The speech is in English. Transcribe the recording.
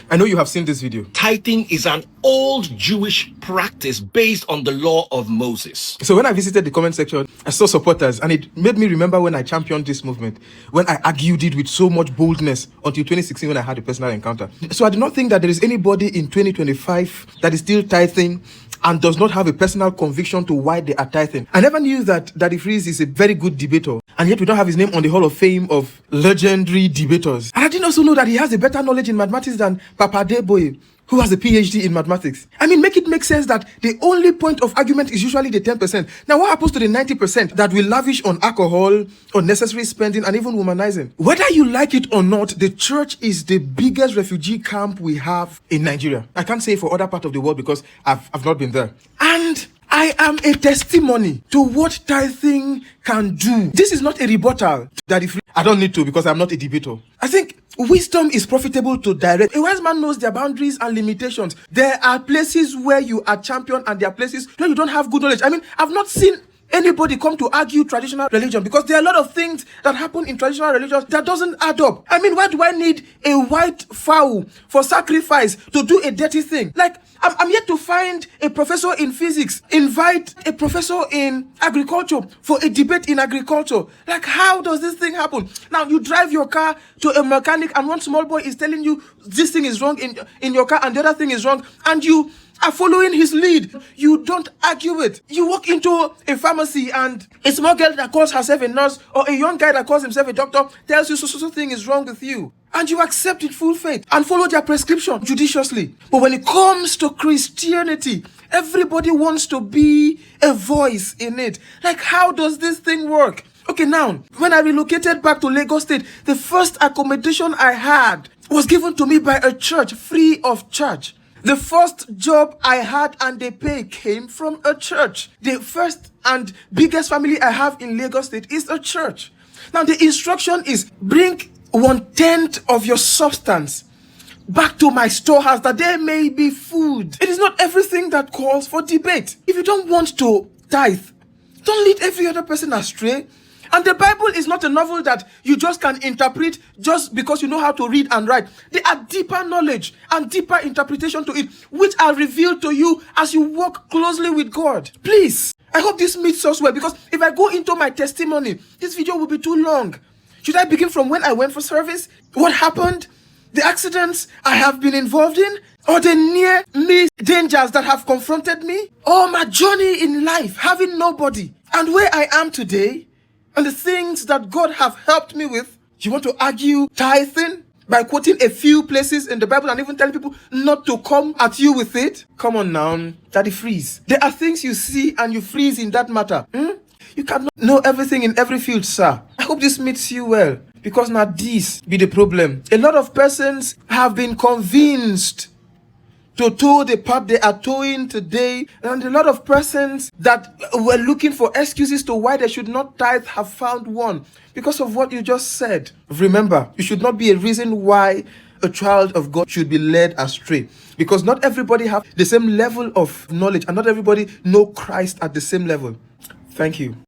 I know you have seen this video. Tithing is an old Jewish practice based on the law of Moses. So when I visited the comment section, I saw supporters, and it made me remember when I championed this movement, when I argued it with so much boldness until 2016 when I had a personal encounter. So I do not think that there is anybody in 2025 that is still tithing and does not have a personal conviction to why they are tithing. I never knew that Daddy Freeze is a very good debater, and yet we don't have his name on the Hall of Fame of legendary debaters. And I didn't also know that he has a better knowledge in mathematics than Papa Deboye, who has a PhD in mathematics. I mean, make it make sense that the only point of argument is usually the 10%. Now, what happens to the 90% that we lavish on alcohol, unnecessary spending, and even womanizing? Whether you like it or not, the church is the biggest refugee camp we have in Nigeria. I can't say for other parts of the world because I've not been there. And I am a testimony to what tithing can do. This is not a rebuttal. I don't need to because I'm not a debater. I think wisdom is profitable to direct. A wise man knows their boundaries and limitations. There are places where you are champion and there are places where you don't have good knowledge. I mean, I've not seen anybody come to argue traditional religion because there are a lot of things that happen in traditional religions that doesn't add up. I mean, why do I need a white fowl for sacrifice to do a dirty thing? Like, I'm yet to find a professor in physics invite a professor in agriculture for a debate in agriculture. Like, how does this thing happen? Now, you drive your car to a mechanic and one small boy is telling you this thing is wrong in your car and the other thing is wrong, and you are following his lead. You don't argue it. You walk into a pharmacy and a small girl that calls herself a nurse or a young guy that calls himself a doctor tells you so thing is wrong with you. And you accept it full faith and follow their prescription judiciously. But when it comes to Christianity, everybody wants to be a voice in it. Like, how does this thing work? Okay, now, when I relocated back to Lagos State, the first accommodation I had was given to me by a church, free of charge. The first job I had and the pay came from a church. The first and biggest family I have in Lagos State is a church. Now, the instruction is bring 1/10 of your substance back to my storehouse that there may be food. It is not everything that calls for debate. If you don't want to tithe, don't lead every other person astray. And the Bible is not a novel that you just can interpret just because you know how to read and write. There are deeper knowledge and deeper interpretation to it, which are revealed to you as you walk closely with God. Please, I hope this meets us well, because if I go into my testimony, this video will be too long. Should I begin from when I went for service? What happened? The accidents I have been involved in? Or the near-miss dangers that have confronted me? Or my journey in life, having nobody? And where I am today? And the things that God have helped me with? You want to argue tithing by quoting a few places in the Bible and even telling people not to come at you with it? Come on now, Daddy Freeze. There are things you see and you freeze in that matter. You cannot know everything in every field, sir. I hope this meets you well, because now this be the problem. A lot of persons have been convinced to tow the path they are towing today, and a lot of persons that were looking for excuses to why they should not tithe have found one because of what you just said. Remember, you should not be a reason why a child of God should be led astray, because not everybody have the same level of knowledge and not everybody know Christ at the same level. Thank you.